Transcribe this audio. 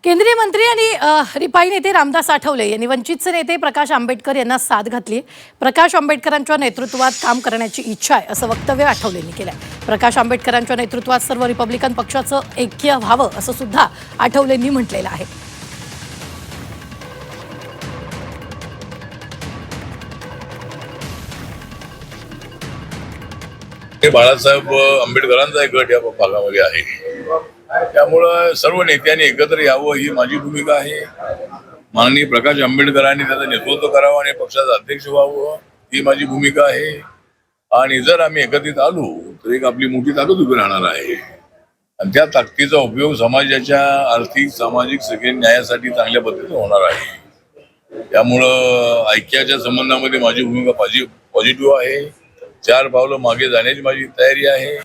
केंद्रीय मंत्री आणि रिपाई नेते रामदास आठवले यांनी वंचितचे नेते प्रकाश आंबेडकर यांना साथ घातली। प्रकाश आंबेडकरांच्या नेतृत्वात काम करण्याची इच्छा आहे असं वक्तव्य आठवलेंनी केलं। प्रकाश आंबेडकरांच्या नेतृत्वात सर्व रिपब्लिकन पक्षाचं ऐक्य व्हावं असं सुद्धा आठवलेंनी म्हटलेलं आहे। बाळासाहेब आंबेडकरांचा एक गट या भागामध्ये आहे, त्यामुळे सर्व नेत्यांनी एकत्र यावं ही माझी भूमिका आहे। माननीय प्रकाश आंबेडकरांनी त्याचं नेतृत्व करावं आणि पक्षाचं अध्यक्ष व्हावं ही माझी भूमिका आहे। आणि जर आम्ही एकत्रित आलो तर एक आपली मोठी ताकद उभी राहणार आहे आणि त्या ताकदीचा उपयोग समाजाच्या आर्थिक सामाजिक सगळ्या न्यायासाठी चांगल्या पद्धतीने होणार आहे। त्यामुळं ऐक्याच्या संबंधामध्ये माझी भूमिका पॉझिटिव्ह आहे। 4 पावलं मागे जाण्याची माझी तयारी आहे।